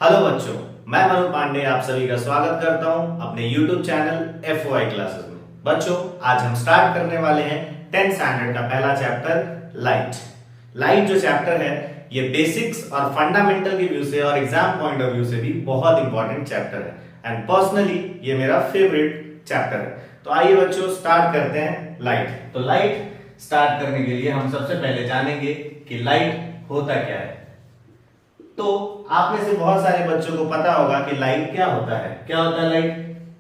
Hello बच्चों, मैं मनु पांडे आप सभी का स्वागत करता हूं अपने YouTube चैनल FOI क्लासेस में। बच्चों, आज हम स्टार्ट करने वाले हैं 10th स्टैंडर्ड का पहला चैप्टर लाइट। लाइट जो चैप्टर है ये बेसिक्स और फंडामेंटल के व्यू से और एग्जाम पॉइंट ऑफ व्यू से भी बहुत इंपॉर्टेंट चैप्टर है एंड पर्सनली ये मेरा फेवरेट चैप्टर है। तो आइए बच्चों स्टार्ट करते हैं लाइट। तो लाइट स्टार्ट करने के लिए हम सबसे पहले जानेंगे कि लाइट होता क्या है। तो आप में से बहुत सारे बच्चों को पता होगा कि लाइट क्या होता है। क्या होता है light?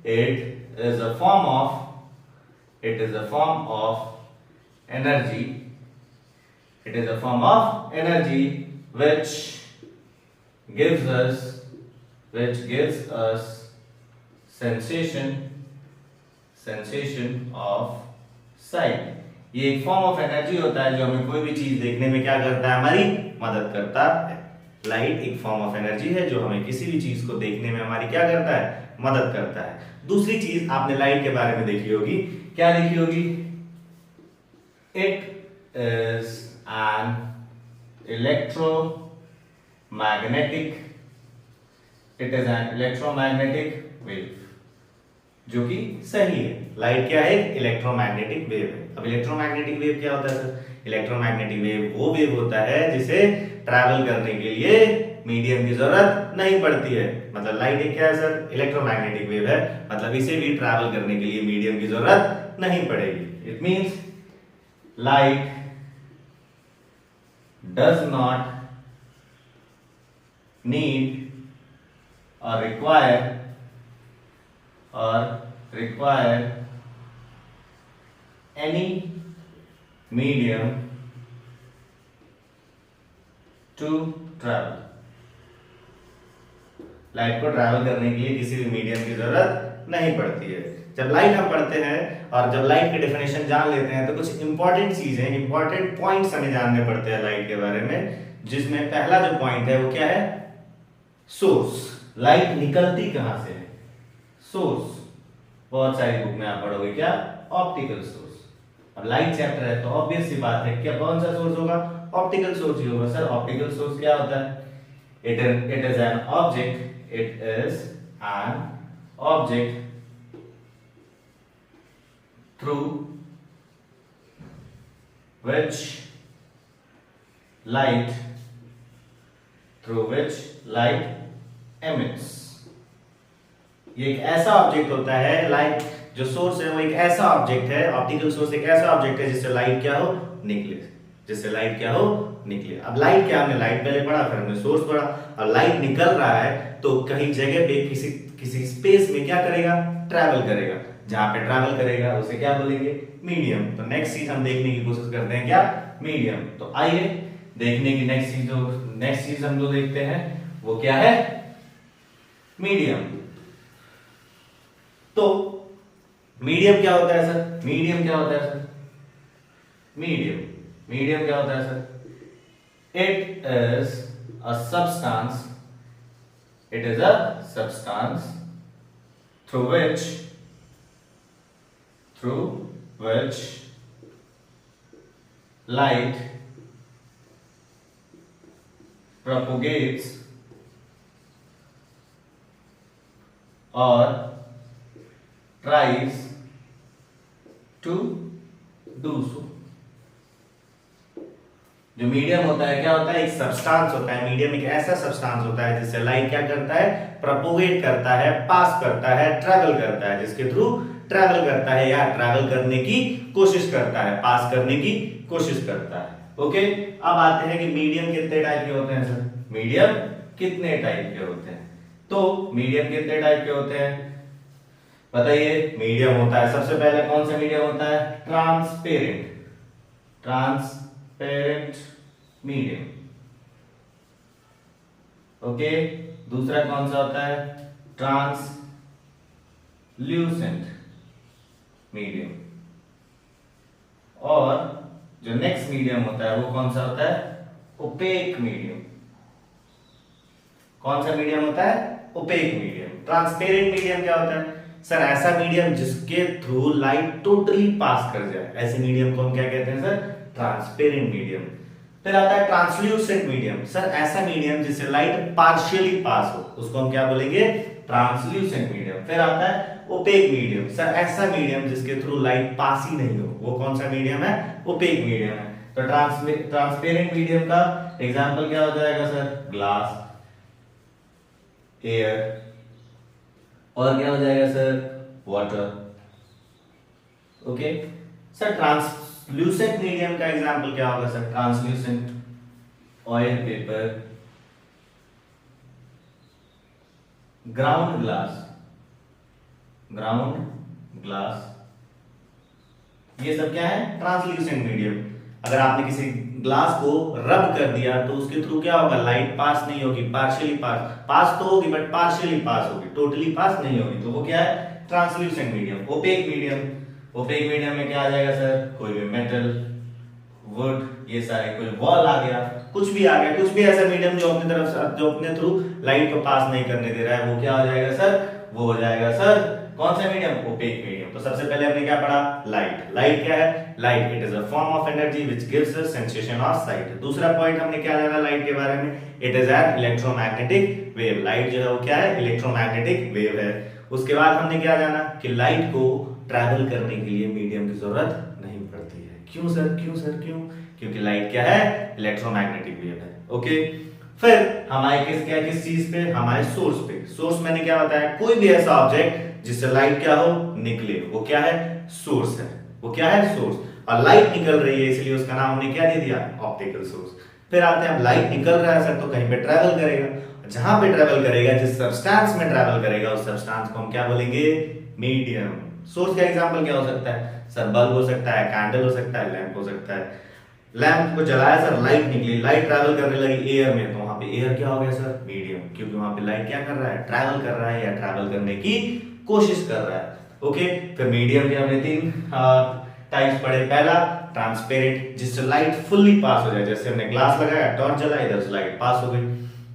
It is a form of energy. It is a form of energy which gives us sensation of sight। ये एक फॉर्म ऑफ एनर्जी होता है जो हमें कोई भी चीज देखने में क्या करता है, हमारी मदद करता है। लाइट एक फॉर्म ऑफ एनर्जी है जो हमें किसी भी चीज को देखने में हमारी क्या करता है, मदद करता है। दूसरी चीज आपने लाइट के बारे में देखी होगी। क्या देखी होगी? It is an electromagnetic wave, जो कि सही है। लाइट क्या है? इलेक्ट्रोमैग्नेटिक वेव है। अब इलेक्ट्रोमैग्नेटिक वेव क्या होता है सर? इलेक्ट्रोमैग्नेटिक वेव वो वेव होता है जिसे ट्रैवल करने के लिए मीडियम की जरूरत नहीं पड़ती है। मतलब लाइट एक क्या है सर? इलेक्ट्रोमैग्नेटिक वेव है, मतलब इसे भी ट्रैवल करने के लिए मीडियम की जरूरत नहीं पड़ेगी। It means light does not need और require any medium to travel। Light को ट्रैवल करने के लिए किसी भी मीडियम की जरूरत नहीं पड़ती है। जब लाइट हम पढ़ते हैं और जब लाइट की डेफिनेशन जान लेते हैं तो कुछ इंपॉर्टेंट चीजें, इंपॉर्टेंट पॉइंट्स हमें जानने पड़ते हैं लाइट के बारे में, जिसमें पहला जो पॉइंट है वो क्या है? सोर्स। लाइट निकलती कहां से है? सोर्स। बहुत सारी बुक में आप पढ़ोगे क्या? Optical source. अब लाइट चैप्टर है तो ऑब्वियस सी बात है, क्या कौन सा सोर्स होगा? ऑप्टिकल सोर्स ही होगा। सर ऑप्टिकल सोर्स क्या होता है? It is an object through which light emits। ये एक ऐसा ऑब्जेक्ट होता है, लाइट जो सोर्स है वो एक ऐसा ऑब्जेक्ट है, ऑप्टिकल सोर्स एक ऐसा ऑब्जेक्ट है जिससे लाइट क्या हो? निकले। अब लाइट क्या, हमने लाइट पहले पढ़ा, फिर हमने सोर्स पढ़ा। अब लाइट निकल रहा है तो कहीं जगह पे किसी स्पेस में क्या करेगा? ट्रैवल करेगा। जहां पे ट्रैवल करेगा उसे क्या बोलेंगे? मीडियम। तो नेक्स्ट चीज हम देखने की कोशिश करते हैं, क्या? मीडियम। तो आइए देखने की नेक्स्ट चीज हम जो देखते हैं वो क्या है? मीडियम। तो मीडियम क्या होता है सर? मीडियम क्या होता है sir? It is a substance through which light propagates or tries to do so। जो मीडियम होता है क्या होता है? एक सब्सटेंस होता है। मीडियम एक ऐसा सब्सटेंस होता है जिससे लाइट क्या करता है? प्रोपोगेट करता है, पास करता है, ट्रैवल करता है, जिसके थ्रू ट्रैवल करता है या ट्रैवल करने की कोशिश करता है, पास करने की कोशिश करता है। ओके, अब आते हैं कि मीडियम कितने टाइप के होते हैं सर? मीडियम कितने टाइप के होते हैं? तो मीडियम कितने टाइप के होते हैं बताइए? मीडियम होता है, सबसे पहले कौन सा मीडियम होता है? Transparent medium. ओके, दूसरा कौन सा होता है? Translucent medium. और जो नेक्स्ट मीडियम होता है वो कौन सा होता है? Opaque medium. कौन सा मीडियम होता है? Opaque medium. ट्रांसपेरेंट मीडियम क्या होता है सर? ऐसा मीडियम जिसके थ्रू लाइट टोटली पास कर जाए, ऐसे मीडियम को हम क्या कहते हैं सर? Transparent medium. फिर आता है ट्रांसल्यूसेंट मीडियम। सर ऐसा मीडियम जिससे लाइट पार्शियली पास हो उसको हम क्या बोलेंगे? Translucent medium. फिर आता है ओपेक मीडियम। सर ऐसा मीडियम जिसके थ्रू लाइट पास ही नहीं हो, वो कौन सा मीडियम है? ओपेक मीडियम है। तो ट्रांसपेरेंट मीडियम का एग्जांपल क्या हो जाएगा सर? ग्लास, एयर, और क्या हो जाएगा sir? Water. Okay sir translucent medium का एग्जांपल क्या होगा sir? Translucent oil paper, ground glass, ground glass, ये सब क्या है? Translucent medium. अगर आपने किसी ग्लास को रब कर दिया तो उसके थ्रू क्या होगा? लाइट पास नहीं होगी, पार्शियली पास तो होगी बट पार्शियली पास होगी, टोटली पास नहीं होगी, तो वो क्या है? Translucent medium. Opaque medium, opaque medium में क्या आ जाएगा सर? कोई भी मेटल, वुड, ये सारे, कोई वॉल आ गया, कुछ भी आ गया, कुछ भी ऐसा मीडियम जो अपनी तरफ से, जो अपने थ्रू लाइट को पास नहीं करने दे रहा है, वो क्या हो जाएगा सर? वो हो जाएगा सर कौन सा मीडियम? Opaque medium. तो सबसे पहले हमने क्या पढ़ा? लाइट। लाइट क्या है? Light it is a form of energy which gives us sensation of site. दूसरा पॉइंट हमने क्या जाना लाइट के बारे में? It is an electromagnetic wave. Light जो है वो क्या है? इलेक्ट्रोमैग्नेटिक वेव है। उसके बाद हमने क्या जाना कि लाइट को ट्रैवल करने के लिए मीडियम की जरूरत नहीं पड़ती है। क्यों सर? क्यों सर? क्यों? क्योंकि लाइट क्या है? इलेक्ट्रोमैग्नेटिक वेव है। ओके फिर हमारे किस चीज पे? हमारे सोर्स पे। सोर्स मैंने क्या बताया? कोई भी ऐसा ऑब्जेक्ट जिससे लाइट क्या हो? निकले, वो क्या है? सोर्स है। वो क्या है? सोर्स। और लाइट निकल रही है इसलिए उसका नाम हमने क्या दे दिया? Optical source. फिर आते हैं, लाइट निकल रहा है सर तो कहीं पे ट्रैवल करेगा, जहां पे ट्रैवल करेगा, जिस सब्सटेंस में ट्रैवल करेगा, उस सब्सटेंस को हम क्या बोलेंगे? मीडियम। सोर्स का एग्जांपल क्या हो सकता है सर? बल्ब हो सकता है, कैंडल हो सकता है, लैंप हो सकता है। लैंप को जलाया सर, लाइट निकली, लाइट ट्रैवल करने लगी एयर में, तो वहां पे एयर क्या हो गया सर? मीडियम, क्योंकि वहां पे लाइट क्या कर रहा है? ट्रैवल कर रहा है या ट्रैवल करने की कोशिश कर रहा है। ओके फिर मीडियम के हमने तीन टाइप्स पढ़े। पहला ट्रांसपेरेंट, जिससे लाइट फुल्ली पास हो जाए, जैसे हमने ग्लास लगाया, टॉर्च जला, इधर से लाइट पास हो गई।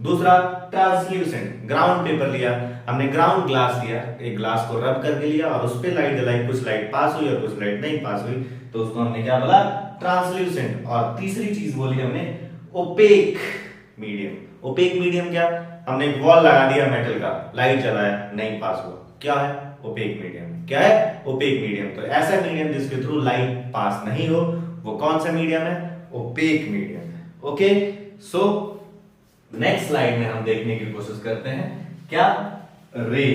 दूसरा ट्रांसल्यूसेंट, ग्राउंड पेपर लिया हमने, ग्राउंड ग्लास लिया, एक ग्लास को रब करके लिया और उस पर लाइट जलाई, कुछ लाइट पास हुई और कुछ लाइट नहीं पास हुई, तो उसको हमने क्या बोला? ट्रांसल्यूसेंट। और तीसरी चीज बोली हमने ओपेक मीडियम। ओपेक मीडियम क्या? हमने एक वॉल लगा दिया मेटल का, लाइट जलाया, नहीं पास हुआ, क्या है? Opaque medium. क्या है? Opaque medium. तो ऐसा मीडियम जिसके थ्रू लाइट पास नहीं हो, वो कौन सा मीडियम है? ओपेक मीडियम है। ओके सो नेक्स्ट स्लाइड में हम देखने की कोशिश करते हैं क्या? रे।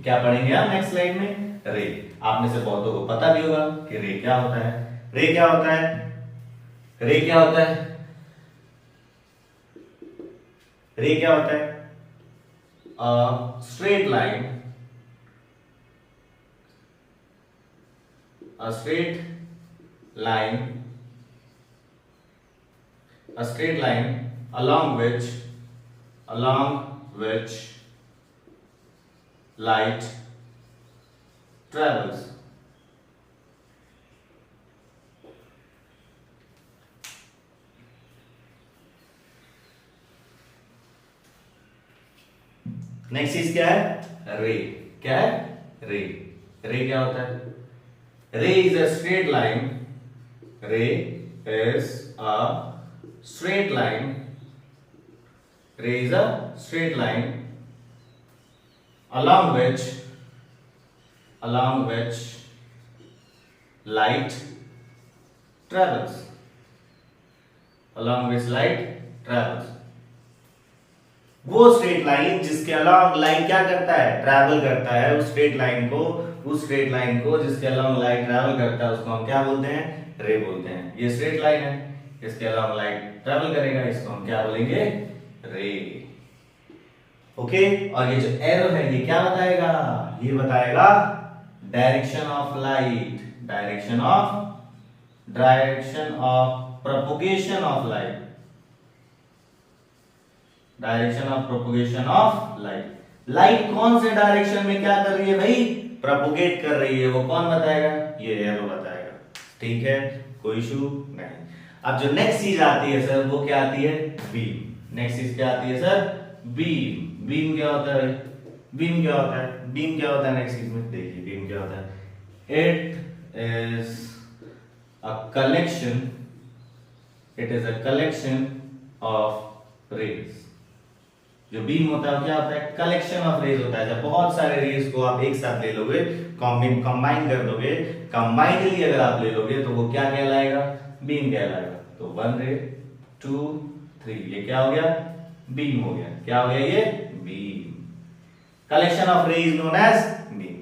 क्या पढ़ेंगे आप नेक्स्ट स्लाइड में? रे। आप में से बहुतों को पता भी होगा कि रे क्या होता है। रे क्या होता है? रे क्या होता है? रे क्या होता है? Straight line, a straight line, a straight line along which light travels. Next चीज क्या है? रे। क्या है? रे। रे क्या होता है? Ray is a straight line. Ray is a straight line. Ray is a straight line along which light travels. Along which light travels. वो स्ट्रेट लाइन जिसके अलोंग लाइट क्या करता है? ट्रैवल करता है। उस स्ट्रेट लाइन को जिसके अलोंग लाइट ट्रैवल करता है उसको हम क्या बोलते हैं? रे बोलते हैं। ये स्ट्रेट लाइन है, इसके अलोंग लाइट ट्रैवल करेगा, इसको हम क्या बोलेंगे? रे। ओके और ये जो एरो है ये क्या बताएगा? ये बताएगा direction of light, direction of propagation of light, direction of propagation of light. Light कौन से डायरेक्शन में क्या कर रही है भाई? प्रोपगेट कर रही है। वो कौन बताएगा? ये एरो बताएगा। ठीक है, कोई इशू नहीं। अब जो नेक्स्ट चीज आती है सर वो क्या आती है? बीम। नेक्स्ट चीज क्या आती है सर? बीम। बीम क्या होता है? बीम क्या होता है? बीम क्या होता है? नेक्स्ट चीज में देखिए बीम क्या होता है। It is a collection it is a collection of rays. जो बीम होता है क्या होता है, कलेक्शन ऑफ रेज होता है। जब बहुत सारे रेज को आप एक साथ ले लोगे, कंबाइन कर दोगे, कंबाइनली अगर आप ले लोगे तो वो क्या कहलाएगा, बीम कहलाएगा। तो 1 रे 2 3, ये क्या हो गया, बीम हो गया। क्या हो गया ये, beam. Collection of rays known as beam.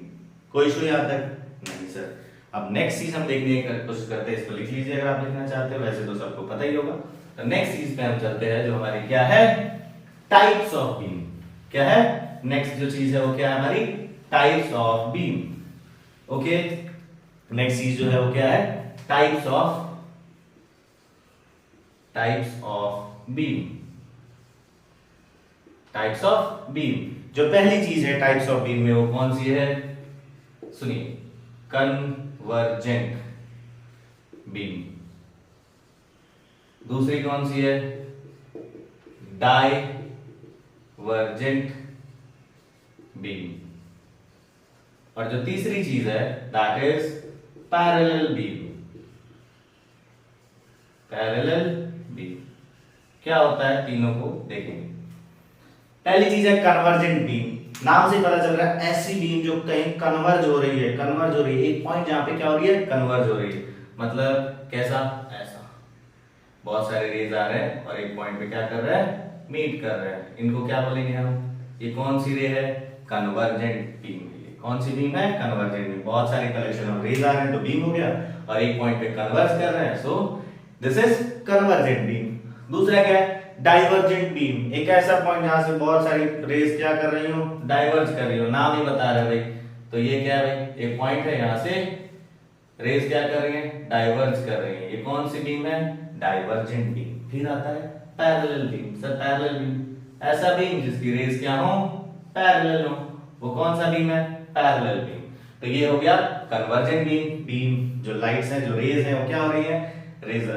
कोई इशू यहां तक नहीं सर। अब नेक्स्ट चीज हम देखने की कोशिश करते हैं, इसको लिख लीजिए अगर आप लिखना चाहते हो, वैसे तो सबको पता ही होगा। तो नेक्स्ट चीज पे हम चलते हैं जो हमारी क्या है, टाइप्स ऑफ बीम। क्या है नेक्स्ट जो चीज है वो क्या है हमारी, types of beam. Okay, next चीज जो है वो क्या है, types of beam. Types of beam. जो पहली चीज है टाइप्स ऑफ बीम में वो कौन सी है, सुनिए, कन्वर्जेंट बीम। दूसरी कौन सी है, डाइवर्जेंट बीम। और जो तीसरी चीज है that is parallel beam. Parallel beam क्या होता है, तीनों को देखेंगे। पहली चीज है कन्वर्जेंट बीम। नाम से पता चल रहा है ऐसी बीम जो कहीं कन्वर्ज हो रही है, एक पॉइंट जहां पे क्या हो रही है, कन्वर्ज हो रही है। मतलब कैसा, ऐसा बहुत सारे रेज आ रहे हैं और एक पॉइंट पे क्या कर रहा है, मीट कर रहे हैं। इनको क्या बोलेंगे हम, ये कौन सी रे है, कन्वर्जेंट बीम। कौन सी बीम है, कन्वर्जेंट बीम। बहुत सारे कलेक्शन ऑफ रेज आ रहे हैं तो बीम हो गया, और एक पॉइंट पे कन्वर्ज कर रहे हैं, so this is convergent beam. दूसरा क्या है, डाइवर्जेंट बीम। एक ऐसा पॉइंट जहां से बहुत सारी रेज क्या कर रही हो, डाइवर्ज कर रही हो, नाम ही बता रहे भाई। तो ये क्या है भाई, एक पॉइंट है यहां से रेज क्या कर रही है, डाइवर्ज कर रही है। ये कौन सी बीम है, डाइवर्जेंट बीम। फिर आता है parallel beam. Sir parallel beam, ऐसा बीम जिसकी रेज क्या हो, पैरेलल हो, वो कौन सा बीम है, पैरेलल बीम। तो ये हो गया कन्वर्जेंट बीम। बीम जो लाइट्स है, जो रेज है वो क्या हो रही है, जो रेज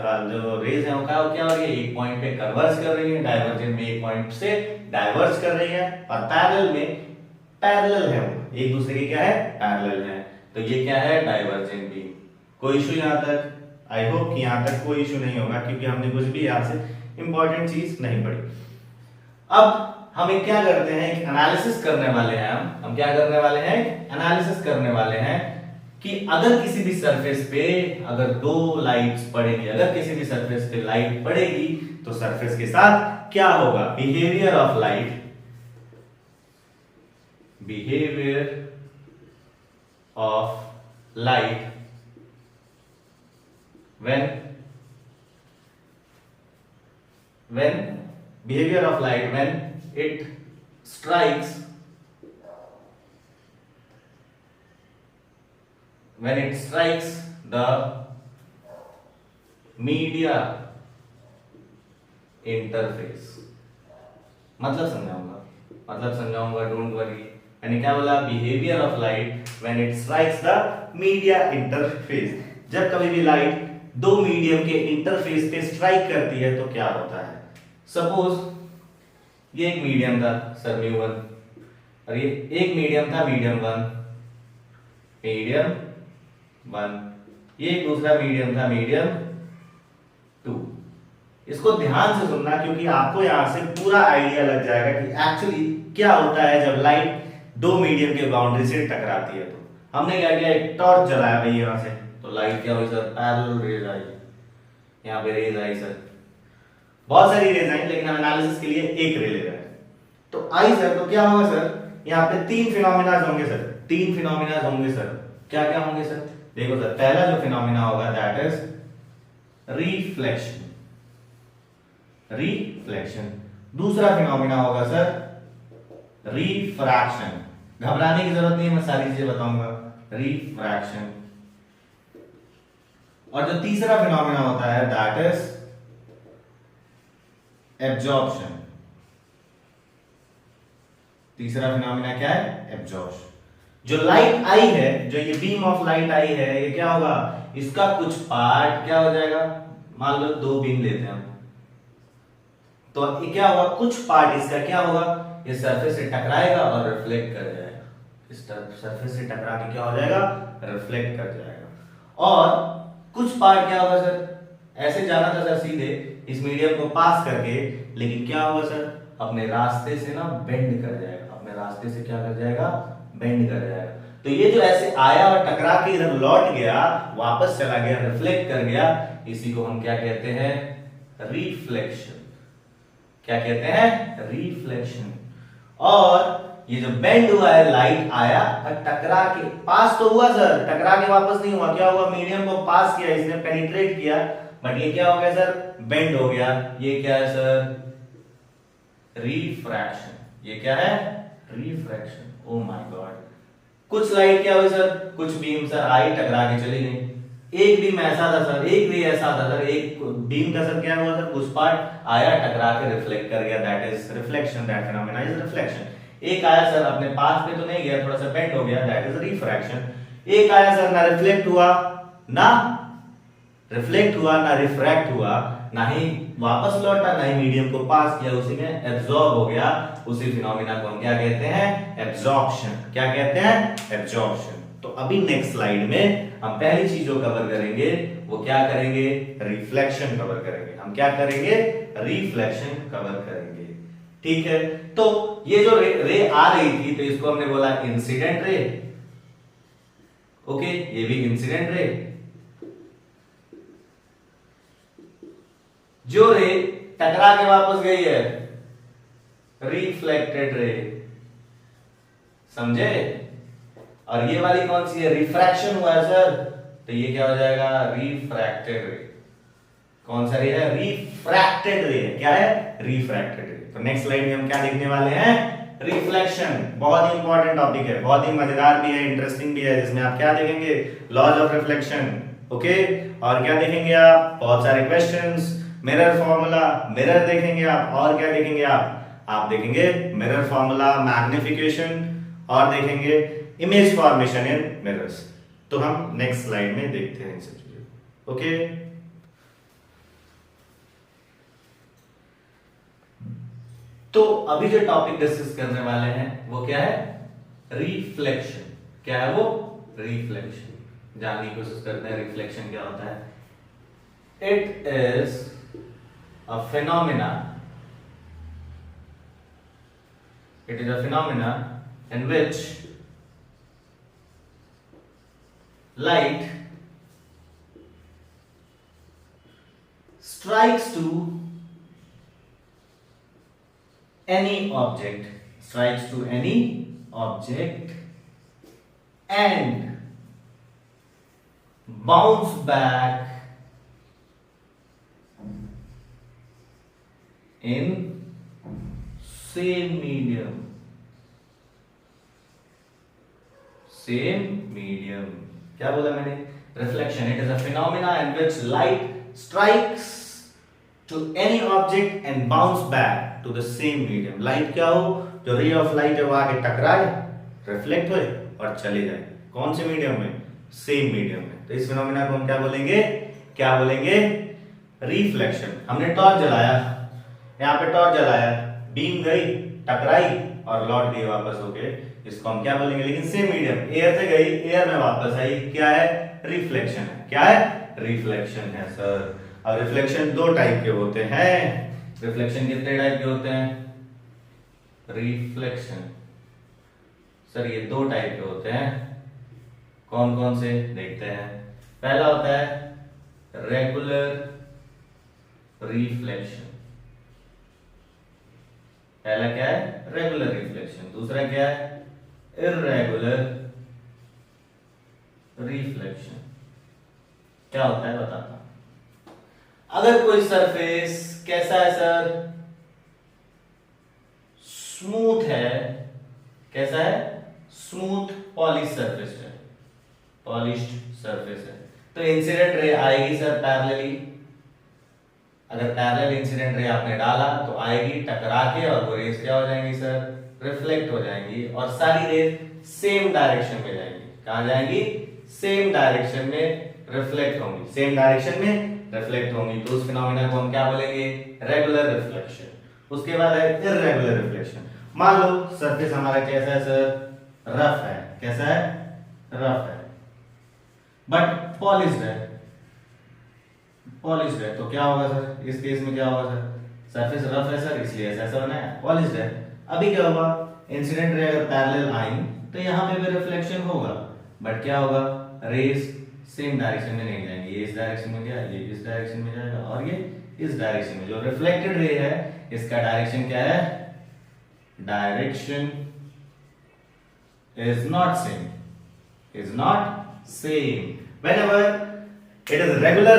है वो क्या हो रही है, एक पॉइंट पे कन्वर्ज कर रही है, डाइवर्जेंट में एक पॉइंट से डाइवर्ज कर रही है, और पैरेलल में पैरेलल है, वो एक दूसरे के क्या है, पैरेलल है। तो ये क्या है, डाइवर्जेंट बीम। कोई इशू यहां तक, आई होप कि यहां तक कोई इशू नहीं होगा, क्योंकि हमने कुछ भी यहां से इंपॉर्टेंट चीज नहीं पढ़ी। अब हम एक क्या करते हैं, एक एनालिसिस करने वाले हैं। हम क्या करने वाले हैं, एनालिसिस करने वाले हैं कि अगर किसी भी सरफेस पे अगर दो लाइट्स पड़ेगी, अगर किसी भी सरफेस पे लाइट पड़ेगी तो सरफेस के साथ क्या होगा, behaviour of light, behaviour of light when behavior of light when it strikes the media interface। मतलब समझाऊंगा, डोंट वरी। यानी क्या बोला, behaviour of light when it strikes the media interface. जब कभी भी लाइट दो मीडियम के इंटरफेस पे स्ट्राइक करती है तो क्या होता है। सपोज ये एक मीडियम था सर μ1, और ये एक मीडियम था मीडियम 1, ये एक दूसरा मीडियम था मीडियम 2। इसको ध्यान से सुनना, क्योंकि आपको यहां से पूरा आइडिया लग जाएगा कि एक्चुअली क्या होता है जब लाइट दो मीडियम के बाउंड्री से टकराती है। तो हमने क्या किया, एक टॉर्च जलाया भाई यहां से, तो लाइट क्या हुई सर, पैरेलल रेज आई, यहाँ पे रेज आई सर, बहुत सारी रेज आई, लेकिन हम एनालिसिस के लिए एक रे ले रहे हैं। तो आई सर, तो क्या होगा सर, यहाँ पे तीन फिनोमिना होंगे सर, तीन फिनोमिना होंगे सर। क्या क्या होंगे सर, देखो सर, पहला जो फिनोमिना होगा दैट इज रिफ्लेक्शन। दूसरा फिनोमिना होगा सर रिफ्रैक्शन। घबराने की जरूरत नहीं, मैं सारी चीजें बताऊंगा, रिफ्रैक्शन। और जो तीसरा फिनोमिना होता है दैट इज एब्जॉर्प्शन। तीसरा फिनोमिना क्या है, एब्जॉर्प्शन। जो लाइट आई है, जो ये बीम ऑफ लाइट आई है, ये क्या होगा, इसका कुछ पार्ट क्या हो जाएगा, मान लो दो बीम लेते हैं हम, तो ये क्या होगा, कुछ पार्ट इसका क्या होगा, ये सरफेस से टकराएगा और रिफ्लेक्ट कर जाएगा। इस सरफेस से टकरा के क्या हो जाएगा, रिफ्लेक्ट कर जाएगा। और कुछ पार्ट क्या होगा सर, ऐसे जाना था सर सीधे, इस मीडियम को पास करके, लेकिन क्या होगा सर, अपने रास्ते से ना बेंड कर जाएगा, अपने रास्ते से क्या कर जाएगा, बेंड कर जाएगा। तो ये जो ऐसे आया और टकरा के इधर लौट गया, वापस चला गया, रिफ्लेक्ट कर गया, इसी को हम क्या कहते हैं, रिफ्लेक्शन। क्या कहते हैं, रिफ्लेक्शन। और ये जो बेंड हुआ है, लाइट आया और टकरा के, पास तो हुआ सर, टकरा के वापस नहीं हुआ, क्या हुआ, मीडियम को पास किया, इसने पेनिट्रेट किया, बट ये क्या हो गया सर, बेंड हो गया। ये क्या है सर, रिफ्रैक्शन। ये क्या है, रिफ्रैक्शन। ओ माय गॉड, कुछ लाइट क्या हुई सर, कुछ बीम सर आई, टकरा के चली गई। एक बीम ऐसा था सर, एक रे ऐसा था सर, एक बीम का सर क्या हुआ सर, कुछ पार्ट आया, टकरा के रिफ्लेक्ट कर गया, that is reflection, that phenomena is reflection. एक आया सर, अपने पास पे तो नहीं गया, थोड़ा सा बेंड हो गया, दैट इज रिफ्रैक्शन। एक आया सर, ना रिफ्लेक्ट हुआ, ना रिफ्लेक्ट हुआ, ना रिफ्रैक्ट हुआ, ना ही वापस लौटा, ना ही मीडियम को पास किया, उसी में एब्जॉर्ब हो गया। उसी फिनोमेना को हम क्या कहते हैं, एब्जॉर्प्शन। क्या कहते हैं, एब्जॉर्प्शन। तो अभी नेक्स्ट स्लाइड में हम पहली चीज जो कवर करेंगे वो क्या करेंगे, रिफ्लेक्शन कवर करेंगे। हम क्या करेंगे, रिफ्लेक्शन कवर करेंगे। ठीक है, तो ये जो रे आ रही थी, तो इसको हमने बोला इंसिडेंट रे। ओके, ये भी इंसिडेंट रे। जो रे टकरा के वापस गई है, रिफ्लेक्टेड रे। समझे? और ये वाली कौन सी है, रिफ्रैक्शन हुआ है सर, तो ये क्या हो जाएगा, रिफ्रैक्टेड रे। कौन सा रे है, रिफ्रैक्टेड रे है। क्या है, रिफ्रैक्टेड रे। तो नेक्स्ट स्लाइड में हम क्या देखने वाले हैं, रिफ्लेक्शन। बहुत ही इंपॉर्टेंट टॉपिक है, बहुत ही मजेदार भी है, इंटरेस्टिंग भी है, जिसमें आप क्या देखेंगे, लॉज ऑफ रिफ्लेक्शन। ओके, और क्या देखेंगे आप, बहुत सारे क्वेश्चंस, मिरर फॉर्मूला, मिरर देखेंगे आप, और क्या देखेंगे आप देखेंगे मिरर फॉर्मूला, मैग्निफिकेशन, और देखेंगे इमेज फॉर्मेशन इन मिरर्स। तो हम नेक्स्ट स्लाइड में देखते हैं इन सब चीजों। ओके, तो अभी जो टॉपिक डिस्कस करने वाले हैं वो क्या है, रिफ्लेक्शन। क्या है वो, रिफ्लेक्शन। जानने की कोशिश करते हैं रिफ्लेक्शन क्या होता है। It is a phenomena, it is a phenomena in which light strikes to any object, strikes to any object and bounce back in same medium, same medium। क्या बोला मैंने, reflection. It is a phenomena in which light strikes to any object and bounce back to the same medium. Light क्या हो, जो ray of light है वो आगे टकराए, रिफ्लेक्ट होए और चले जाए, कौन से मीडियम में, सेम मीडियम में। तो इस फिनोमेना को हम क्या बोलेंगे, क्या बोलेंगे, रिफ्लेक्शन। हमने टॉर्च जलाया, यहाँ पे टॉर्च जलाया, बीम गई, टकराई और लौट गई वापस होके, इसको हम क्या बोलेंगे, लेकिन सेम मीडियम, एयर से गई, एयर में वापस आई, क्या है, रिफ्लेक्शन है। क्या है, रिफ्लेक्शन है सर। अब रिफ्लेक्शन दो टाइप के होते हैं। रिफ्लेक्शन कितने टाइप के होते हैं, रिफ्लेक्शन सर ये दो टाइप के होते हैं। कौन कौन से देखते हैं। पहला होता है रेगुलर रिफ्लेक्शन, पहला क्या है, रेगुलर रिफ्लेक्शन। दूसरा क्या है, इर्रेगुलर रिफ्लेक्शन। क्या होता है बताता हूं। अगर कोई सरफेस कैसा है सर, स्मूथ है, कैसा है, स्मूथ पॉलिश सरफेस है, पॉलिश्ड सरफेस है, तो इंसिडेंट रे आएगी सर पैरेलली। अगर पैरेलल इंसिडेंट रे आपने डाला तो आएगी टकरा के, और वो रेस क्या हो जाएंगी सर, रिफ्लेक्ट हो जाएंगी, और सारी रेस सेम डायरेक्शन में जाएंगी। कहां जाएंगी, सेम डायरेक्शन में रिफ्लेक्ट होंगी, सेम डायरेक्शन में रिफ्लेक्ट होंगी। तो उस फिनोमेना को हम क्या बोलेंगे, रेगुलर रिफ्लेक्शन। उसके बाद है इर्रेगुलर रिफ्लेक्शन। मान लो सरफेस हमारा कैसा है सर, रफ है, कैसा है, रफ है, बट पॉलिश्ड है, पॉलिश्ड है। तो क्या होगा सर, इस केस में क्या होगा सर, सरफेस रफ है सर, इसलिए ऐसा बना है, पॉलिश्ड है। अभी क्या होगा, इंसिडेंट रे अगर पैरेलल आई तो यहाँ पे भी रिफ्लेक्शन होगा, बट क्या होगा, रेज सेम डायरेक्शन में नहीं जाएंगे। ये इस डायरेक्शन में गया, ये इस डायरेक्शन में जाएगा, और ये इस डायरेक्शन में। जो रिफ्लेक्टेड रे है इसका डायरेक्शन क्या है, direction is not same, is not same. Whenever it is regular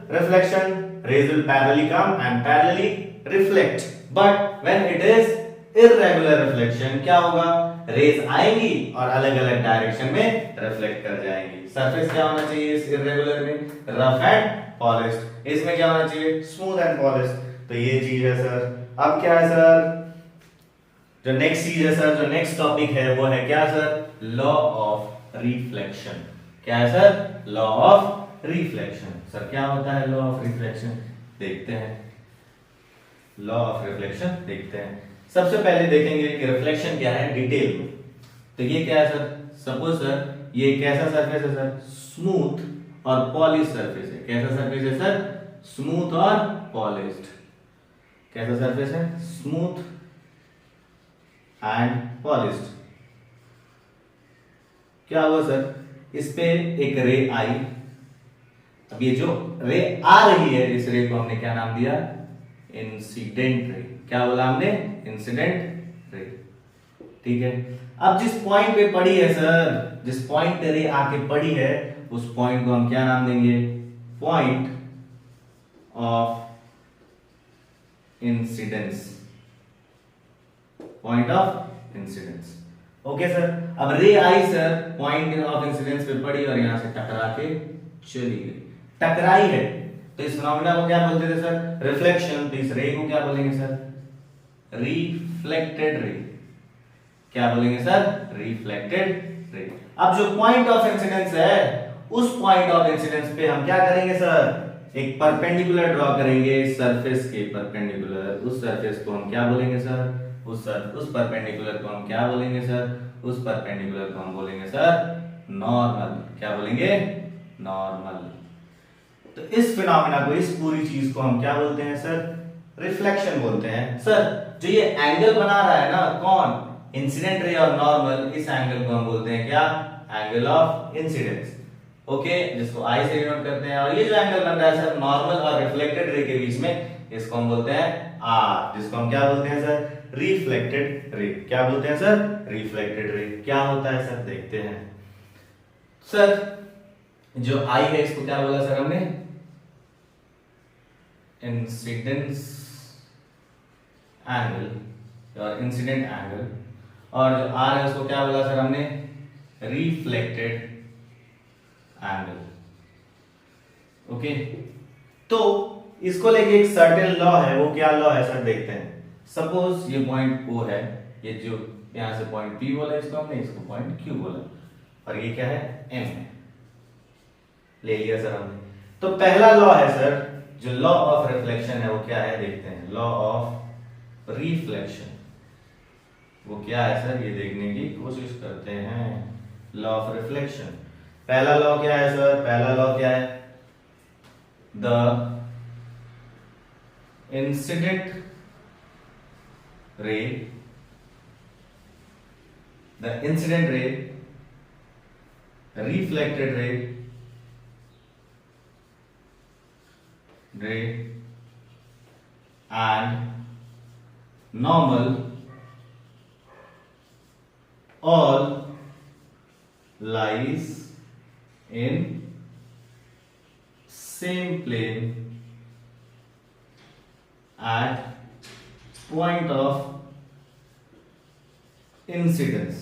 reflection, rays will parallelly come and parallelly reflect. But when it is irregular reflection, क्या होगा, रेज आएंगी और अलग अलग डायरेक्शन में रिफ्लेक्ट कर जाएंगी। सरफेस क्या होना चाहिए इस इर्रेगुलर में, रफ एंड पॉलिश्ड। इसमें क्या होना चाहिए, स्मूथ एंड पॉलिश्ड। तो ये चीज है सर। अब क्या है सर, जो नेक्स्ट चीज है सर, जो नेक्स्ट टॉपिक है वो है क्या सर, लॉ ऑफ रिफ्लेक्शन। क्या है sir, law of reflection. Sir क्या होता है लॉ ऑफ रिफ्लेक्शन, देखते हैं। लॉ ऑफ रिफ्लेक्शन देखते हैं। सबसे पहले देखेंगे कि रिफ्लेक्शन क्या है डिटेल में। तो ये क्या है सर, सपोज सर ये कैसा सरफेस है सर, स्मूथ और पॉलिश सरफेस है। कैसा सरफेस है सर, स्मूथ और पॉलिश्ड। कैसा सरफेस है, स्मूथ एंड पॉलिश्ड। क्या हुआ सर, इस पे एक रे आई। अब ये जो रे आ रही है, इस रे को हमने क्या नाम दिया, इंसिडेंट रे। क्या बोला हमने, इंसिडेंट रे। ठीक है। अब जिस पॉइंट पे पड़ी है सर, जिस पॉइंट पे रे आके पड़ी है, उस पॉइंट को हम क्या नाम देंगे, point of incidence. Point of incidence. Okay sir. अब रे आई सर, पॉइंट ऑफ इंसिडेंस पे पड़ी और यहां से टकरा के चली गई। टकराई है तो इस फिनोमेना को क्या बोलते थे सर, रिफ्लेक्शन। तो इस रे को क्या बोलेंगे सर, रिफ्लेक्टेड रे। क्या बोलेंगे सर, रिफ्लेक्टेड रे। अब जो पॉइंट ऑफ इंसिडेंस है, उस पॉइंट ऑफ इंसिडेंस पे हम क्या करेंगे सर, एक परपेंडिकुलर ड्रॉ करेंगे सरफेस के परपेंडिकुलर। उस सरफेस को हम क्या बोलेंगे सर, उस परपेंडिकुलर को हम क्या बोलेंगे सर, उस परपेंडिकुलर को हम बोलेंगे सर नॉर्मल। क्या बोलेंगे, नॉर्मल। तो इस फिनोमेना को, इस पूरी चीज को हम क्या बोलते हैं सर, रिफ्लेक्शन बोलते हैं। सर जो ये एंगल बना रहा है ना, कौन, इंसिडेंट रे और नॉर्मल, इस एंगल को हम बोलते हैं क्या, एंगल ऑफ इंसिडेंस। ओके, जिसको आई से डिनोट करते हैं। और ये जो एंगल बन रहा है सर नॉर्मल और रिफ्लेक्टेड रे के बीच में, इसको हम बोलते हैं आर, जिसको हम क्या बोलते हैं सर, रिफ्लेक्टेड रे। क्या बोलते हैं सर, रिफ्लेक्टेड रे। क्या होता है सर, देखते हैं। सर जो आई है इसको क्या बोला सर हमने, इंसिडेंस एंगल और इंसिडेंट एंगल। और जो आर है उसको क्या बोला सर हमने, रिफ्लेक्टेड एंगल। ओके, तो इसको लेके एक सर्टेन लॉ है। वो क्या लॉ है सर, देखते हैं। सपोज ये पॉइंट O है, ये जो यहां से पॉइंट P बोला इसको हमने, इसको पॉइंट Q बोला, और ये क्या है, M है। ले लिया सर हमने। तो पहला लॉ है सर, जो लॉ ऑफ रिफ्लेक्शन है वो क्या है, देखते हैं। लॉ ऑफ रिफ्लेक्शन वो क्या है सर, ये देखने की कोशिश करते हैं। लॉ ऑफ रिफ्लेक्शन, पहला लॉ क्या है सर, पहला लॉ क्या है, the incident ray, the incident ray, reflected ray and normal all lies in same plane at point of incidence.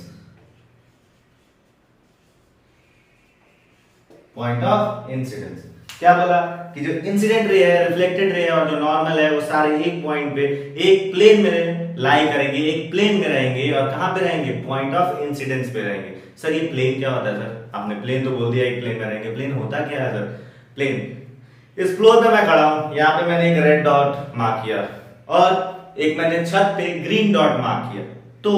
Point of incidence क्या बोला कि जो इंसिडेंट रे है, रिफ्लेक्टेड रे है और जो नॉर्मल है, वो सारे एक पॉइंट पे, एक प्लेन में लाई करेंगे, एक प्लेन में रहेंगे। और कहां पे रहेंगे, पॉइंट ऑफ इंसिडेंस पे रहेंगे। सर ये प्लेन क्या होता है सर, आपने प्लेन तो बोल दिया, एक प्लेन में रहेंगे। प्लेन होता क्या है सर, प्लेन, इस फ्लोर पे मैं खड़ा हूं, यहां पे मैंने एक रेड डॉट मार्क किया और एक मैंने छत पे ग्रीन डॉट मार्क किया। तो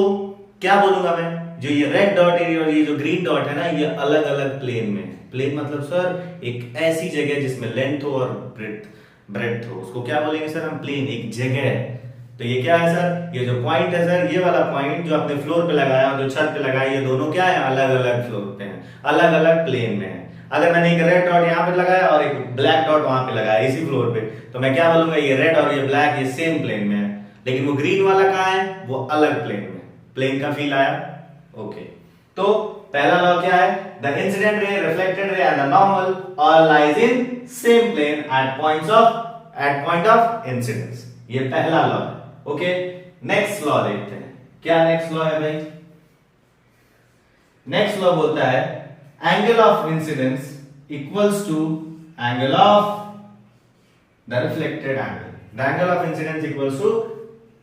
क्या बोलूंगा मैं, जो ये रेड डॉट एरिया और ये जो ग्रीन डॉट है ना, ये अलग अलग प्लेन में है। प्लेन मतलब सर एक ऐसी जगह जिसमें लेंथ हो और ब्रेड्थ हो, उसको क्या बोलेंगे सर हम, प्लेन, एक जगह है। तो ये क्या है सर, ये जो पॉइंट है सर, ये वाला पॉइंट जो आपने फ्लोर पे लगाया और जो छत पे लगाया, ये दोनों क्या है, अलग अलग फ्लोर पे हैं, अलग अलग प्लेन में है। अगर मैंने एक रेड डॉट यहाँ पे लगाया और एक ब्लैक डॉट वहां पे लगाया इसी फ्लोर पे, तो मैं क्या बोलूंगा, ये रेड और ये ब्लैक ये सेम प्लेन में है, लेकिन वो ग्रीन वाला कहाँ है, वो अलग प्लेन में। प्लेन का फील आया? ओके। तो पहला लॉ क्या है, the incident ray, reflected ray and the normal all lies in same plane at point of incidence. ये पहला लॉ है। ओके, नेक्स्ट लॉ देखते हैं। क्या नेक्स्ट लॉ है भाई? नेक्स्ट लॉ बोलता है angle of incidence equals to angle of the reflected angle. The angle of incidence equals to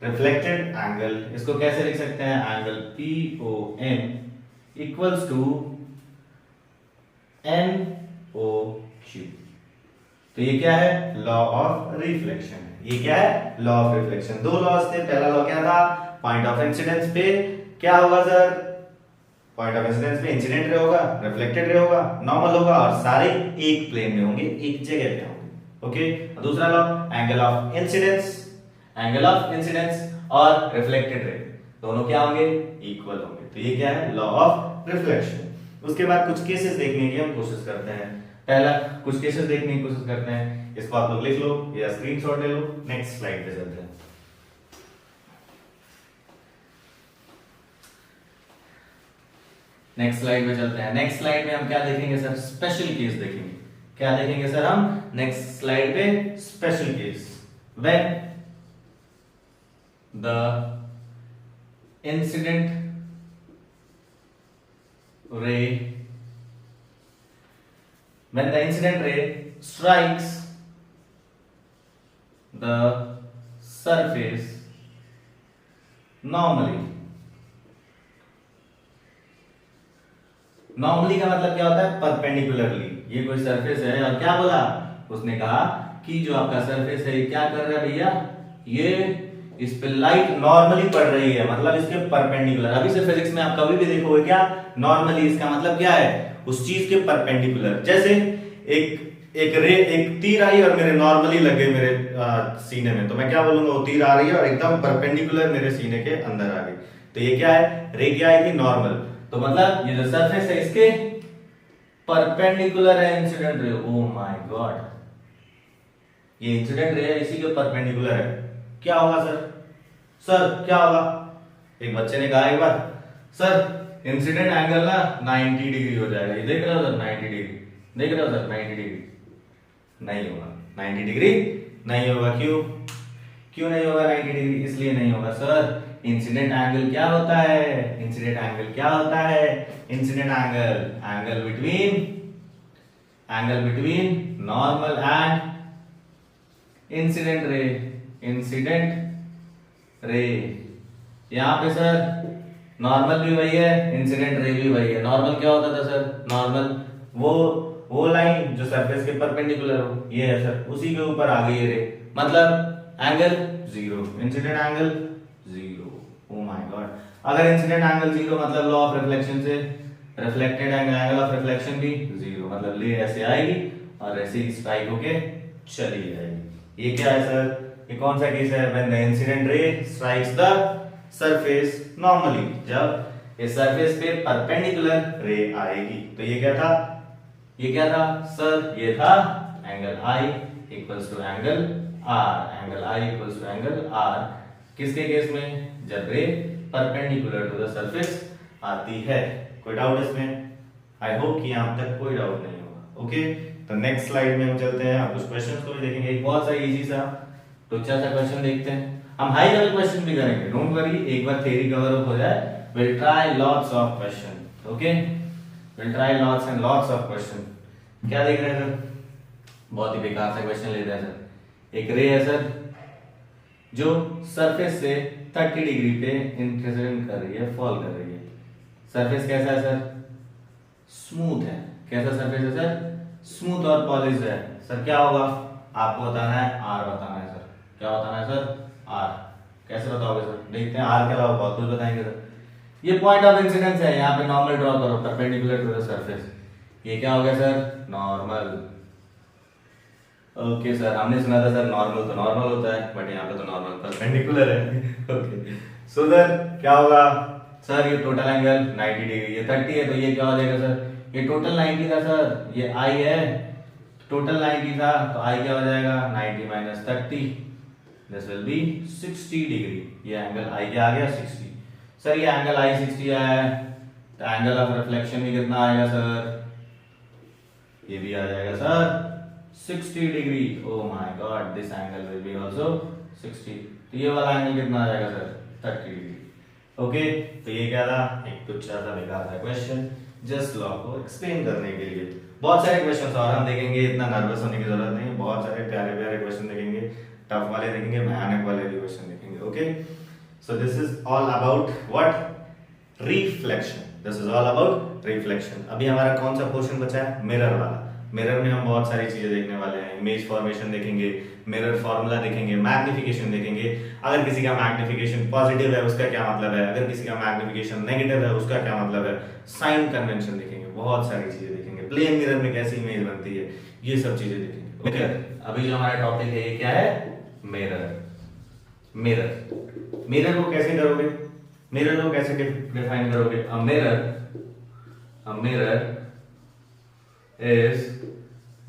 reflected angle. इसको कैसे लिख सकते हैं, angle PON equals to NOQ। तो ये क्या है, लॉ ऑफ रिफ्लेक्शन। ये क्या है, लॉ ऑफ रिफ्लेक्शन। दो लॉज थे। पहला लॉ क्या था, पॉइंट ऑफ इंसिडेंस पे क्या होगा सर, पॉइंट ऑफ इंसिडेंस पे इंसिडेंट रे होगा, रिफ्लेक्टेड रे होगा, नॉर्मल होगा और सारे एक प्लेन में होंगे, एक जगह पे होंगे। ओके। दूसरा law, angle of incidence, angle of incidence और रिफ्लेक्टेड रे दोनों क्या होंगे, इक्वल होंगे। तो ये क्या है, लॉ ऑफ रिफ्लेक्शन। उसके बाद कुछ केसेस देखने की हम कोशिश करते हैं। पहला कुछ केसेस देखने की कोशिश करते हैं, इसको आप लोग लिख लो या स्क्रीनशॉट ले लो। नेक्स्ट स्लाइड पे चलते हैं। नेक्स्ट स्लाइड पे चलते हैं। नेक्स्ट स्लाइड में हम क्या देखेंगे सर, स्पेशल केस देखेंगे। क्या देखेंगे सर हम नेक्स्ट स्लाइड पे, special case. When the incident ray, when the incident ray strikes the surface normally। Normally का मतलब क्या होता है, परपेंडिकुलरली। ये कोई सरफेस है और क्या बोला उसने, कहा कि जो आपका सरफेस है ये क्या कर रहा है भैया, ये इस पे लाइट नॉर्मली पड़ रही है, मतलब इसके परपेंडिकुलर। अभी से फिजिक्स में आप कभी भी देखोगे क्या, नॉर्मली इसका मतलब क्या है, उस चीज के परपेंडिकुलर। जैसे एक तीर आई और मेरे नॉर्मली लगे मेरे सीने में, तो मैं क्या बोलूंगा, वो तीर आ रही है और एकदम परपेंडिकुलर मेरे सीने के अंदर आ गई। तो ये क्या है, रे क्या आई थी, नॉर्मल। तो मतलब ये जो सरफेस है इसके परपेंडिकुलर है incident ray. Oh my God, ये इंसिडेंट रे है, इसी के परपेंडिकुलर है। क्या होगा सर, क्या होगा? एक बच्चे ने कहा एक बार, सर इंसिडेंट एंगल ना 90 डिग्री हो जाएगा। ये देख रहे हो सर, 90 डिग्री देख रहे हो सर, 90 डिग्री नहीं होगा। 90 डिग्री नहीं होगा। क्यों नहीं होगा 90 डिग्री? इसलिए नहीं होगा सर, इंसिडेंट एंगल क्या होता है, इंसिडेंट एंगल क्या होता है, incident angle between normal and incident ray. यहां पे सर नॉर्मल भी वही है, इंसिडेंट रे भी वही है। नॉर्मल क्या होता था सर, नॉर्मल वो लाइन जो सरफेस के परपेंडिकुलर हो, ये है सर, उसी के ऊपर आ गई रे, मतलब angle zero, incident angle zero. Oh my God, अगर इंसिडेंट एंगल जीरो मतलब लॉ ऑफ रिफ्लेक्शन से रिफ्लेक्टेड एंगल ऑफ रिफ्लेक्शन भी जीरो, मतलब ले ऐसे आएगी और ऐसे ही स्ट्राइक होके चली जाएगी। ये क्या है सर, ये कौन सा केस है, व्हेन द इंसिडेंट रे स्ट्राइक्स द सरफेस नॉर्मली, जब इस सरफेस पे परपेंडिकुलर रे आएगी। तो ये क्या था, सर, ये था angle I equals to angle R। Angle I equals to angle R किसके केस में, जब रे परपेंडिकुलर टू द सरफेस आती है। कोई डाउट इसमें? आई होप कि यहां तक कोई डाउट नहीं होगा। ओके, तो नेक्स्ट स्लाइड में हम चलते हैं, आप कुछ क्वेश्चंस को भी देखेंगे। एक बहुत सा इजी सा टुच्चा सा क्वेश्चन देखते हैं। हम हाई लेवल क्वेश्चन भी करेंगे, डोंट वरी, एक बार थ्योरी कवर अप हो जाए, will try lots of question. Okay, will try lots and lots of question. क्या देख रहे हैं सर, बहुत ही बेकार सा क्वेश्चन लेते हैं सर। एक रे है सर जो सरफेस से 30 डिग्री पे इंसिडेंट कर रही है, फॉल कर रही है। सरफेस कैसा है सर, स्मूथ है। कैसा सरफेस है सर, स्मूथ और पॉलिश है। सर क्या होगा, आपको बताना है, आर बताना है सर। क्या बताना है सर, आर। कैसे बताओगे सर, देखते हैं। आर के अलावा बहुत कुछ बताएंगे सर। ये पॉइंट ऑफ इंसिडेंस है, यहाँ पे नॉर्मल ड्रॉ करो परपेंडिकुलर टू द सरफेस। ये क्या हो गया सर? नॉर्मल। ओके सर, हमने सुना था सर नॉर्मल तो नॉर्मल होता है, बट यहाँ पे तो नॉर्मल परपेंडिकुलर है। ओके, सो देन क्या होगा सर? ये टोटल एंगल 90 डिग्री, ये 30 है, तो ये क्या हो जाएगा सर? ये टोटल 90 था सर, ये आई है, टोटल 90 था, तो आई क्या हो जाएगा? 90 minus 30, this will be 60 degree. ये एंगल आई क्या आ गया? 60। सर ये एंगल आई 60 आया है, तो एंगल ऑफ रिफ्लेक्शन भी कितना आएगा सर? ये भी आ जाएगा sir 60 degree. Oh my God, this angle will be also 60। तो ये वाला एंगल कितना आ जाएगा सर? 30 डिग्री। ओके, तो ये क्या था? एक तुच्छा सा बेकार था क्वेश्चन, जस्ट लॉ को एक्सप्लेन करने के लिए। बहुत सारे क्वेश्चंस और हम देखेंगे, इतना नर्वस होने की जरूरत नहीं, बहुत सारे प्यारे प्यारे क्वेश्चन देखेंगे, टफ वाले देखेंगे, भयानक वाले भी क्वेश्चन देखेंगे। Okay, so this is all about what? Reflection. This is all about reflection. अभी हमारा कौन सा पोर्शन बचा है? मिरर वाला। मिरर में हम बहुत सारी चीजें देखने वाले हैं, इमेज फॉर्मेशन देखेंगे, मिरर फॉर्मूला देखेंगे, मैग्निफिकेशन देखेंगे। अगर किसी का मैग्निफिकेशन पॉजिटिव है उसका क्या मतलब है, अगर किसी का मैग्निफिकेशन नेगेटिव है उसका क्या मतलब है, साइन कन्वेंशन देखेंगे, बहुत सारी चीजें देखेंगे, प्लेन मिरर में कैसी इमेज बनती है, ये सब चीजें देखेंगे। ओके, अभी जो हमारा टॉपिक है ये क्या है? मिरर। मिरर, मिरर को कैसे करोगे? मिरर को कैसे डिफाइन करोगे? A mirror is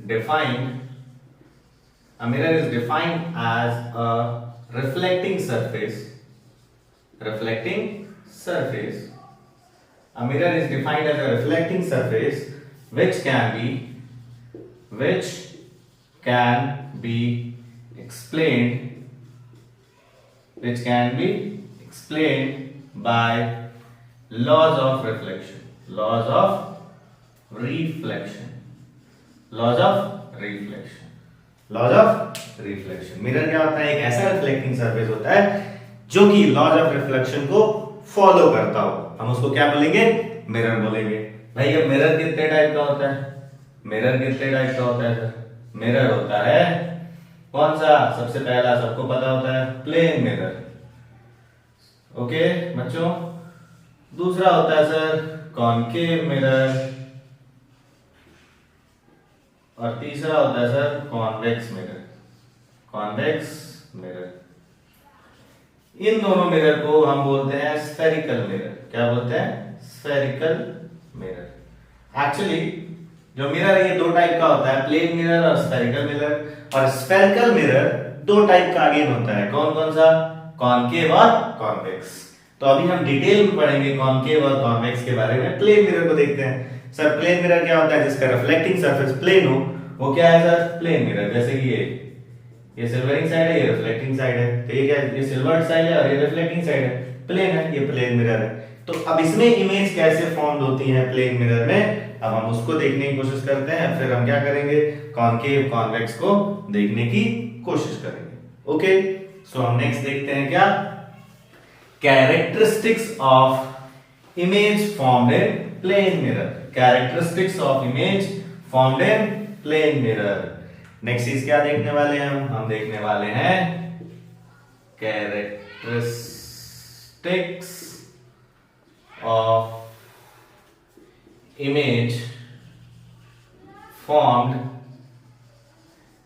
defined as a reflecting surface. A mirror is defined as a reflecting surface which can be explained by laws of reflection, laws of reflection. Mirror क्या होता है? एक ऐसा रिफ्लेक्टिंग सरफेस होता है जो कि लॉज ऑफ रिफ्लेक्शन को फॉलो करता हो, हम उसको क्या बोलेंगे? मिरर बोलेंगे। भाई अब मिरर कितने टाइप का होता है? सर मिरर होता है कौन सा? सबसे पहला सबको पता होता है प्लेन मिरर। ओके बच्चों, दूसरा होता है सर कॉनकेव मिरर, और तीसरा होता है सर कॉन्वेक्स मिरर। इन दोनों मिरर को हम बोलते हैं स्फेरिकल मिरर। क्या बोलते हैं? Spherical mirror. एक्चुअली जो मिरर है ये दो टाइप का होता है, प्लेन मिरर और स्फेरिकल मिरर। और स्फेरिकल मिरर दो टाइप का अगेन होता है, कौन कौन सा? कॉनकेव और कॉन्वेक्स। तो अभी हम डिटेल में पढ़ेंगे कॉनकेव और कॉन्वेक्स के बारे में। प्लेन मिरर को देखते हैं। सर प्लेन मिरर क्या होता है? जिसका रिफ्लेक्टिंग सरफेस प्लेन हो, वो क्या है सर? Plane mirror. जैसे कि ये सिल्वरिंग साइड है, ये रिफ्लेक्टिंग साइड है, तो ये क्या है? ये सिल्वर्ड साइड है और ये रिफ्लेक्टिंग साइड है, प्लेन है, ये प्लेन मिरर है। तो अब इसमें इमेज कैसे फॉर्म होती है प्लेन मिरर में, अब हम उसको देखने की कोशिश करते हैं। फिर हम क्या करेंगे? कॉनकेव कॉन्वेक्स को देखने की कोशिश करेंगे। ओके, सो हम नेक्स्ट देखते हैं क्या? Characteristics of image formed in plane mirror. Characteristics of image formed in plane mirror. Next चीज क्या देखने वाले हैं हम देखने वाले हैं characteristics of image formed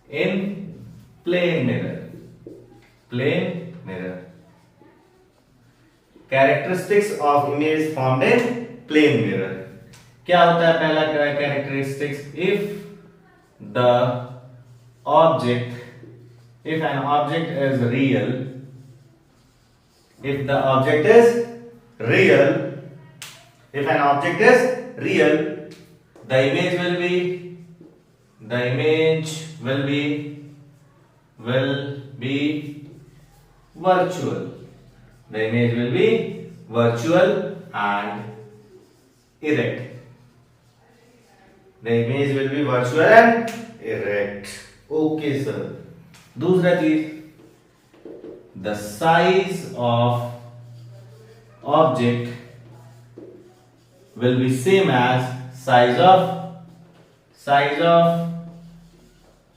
in plane mirror. Characteristics of image formed in plane mirror. क्या होता है पहला characteristics? if an object is real, if an object is real, the image will be virtual. The image will be virtual and erect. The image will be virtual and erect. Okay sir. दूसरा चीज, the size of object will be same as size of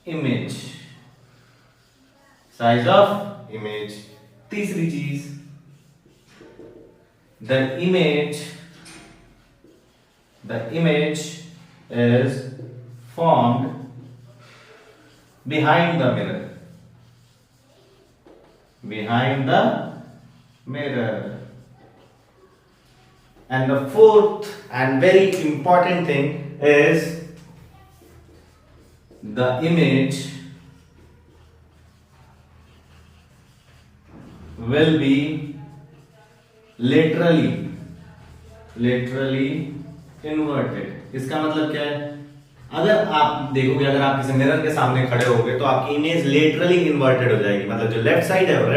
image. तीसरी चीज, the image is formed behind the mirror. And the fourth and very important thing is the image will be laterally inverted. इसका मतलब क्या है? अगर आप देखोगे, अगर आप किसी मिरर के सामने खड़े होगे तो आपकी इमेज लेटरली इन्वर्टेड हो जाएगी। मतलब जो लेफ्ट साइड है वो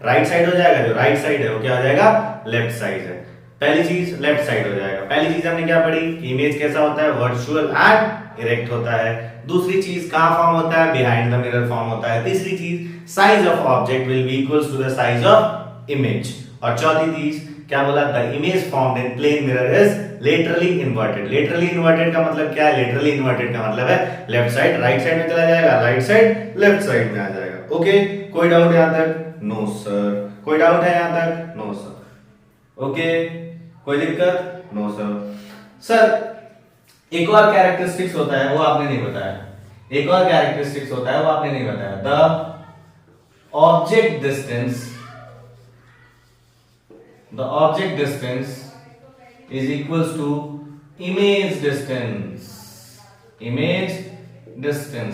राइट साइड हो जाएगा, जो राइट साइड है वो क्या हो जाएगा? लेफ्ट साइड है। पहली चीज लेफ्ट साइड हो जाएगा। पहली चीज हमने क्या पढ़ी? इमेज कैसा होता है? वर्चुअल एंड इरेक्ट होता है। दूसरी चीज कहां फॉर्म होता है? बिहाइंड द मिरर फॉर्म होता है। तीसरी चीज size of object will be equals to the size of image. और चौथी चीज क्या बोला? The image formed in plane mirror is laterally inverted. Laterally inverted का मतलब क्या है? लेटरली इन्वर्टेड का मतलब है लेफ्ट साइड राइट साइड में चला जाएगा, राइट साइड लेफ्ट साइड में आ जाएगा। ओके, कोई डाउट यहां तक? No sir. कोई डाउट है यहां तक? No sir. ओके, कोई दिक्कत? नो सर एक और कैरेक्टरिस्टिक्स होता है वो आपने नहीं बताया। एक और कैरेक्टरिस्टिक्स होता है वो आपने नहीं बताया। The object distance is equals to image distance।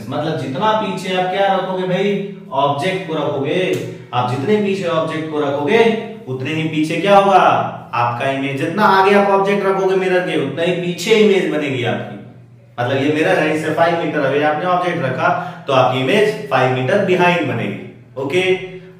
मतलब जितना पीछे आप क्या रखोगे भाई? ऑब्जेक्ट को रखोगे। आप जितने पीछे ऑब्जेक्ट को रखोगे उतने ही पीछे क्या होगा? आपका इमेज। जितना आगे आप ऑब्जेक्ट रखोगे मिरर के उतना ही पीछे इमेज बनेगी आपकी। मतलब ये मिरर है, इससे 5 मीटर अवे आपने ऑब्जेक्ट रखा तो आपकी इमेज 5 मीटर बिहाइंड बनेगी। ओके,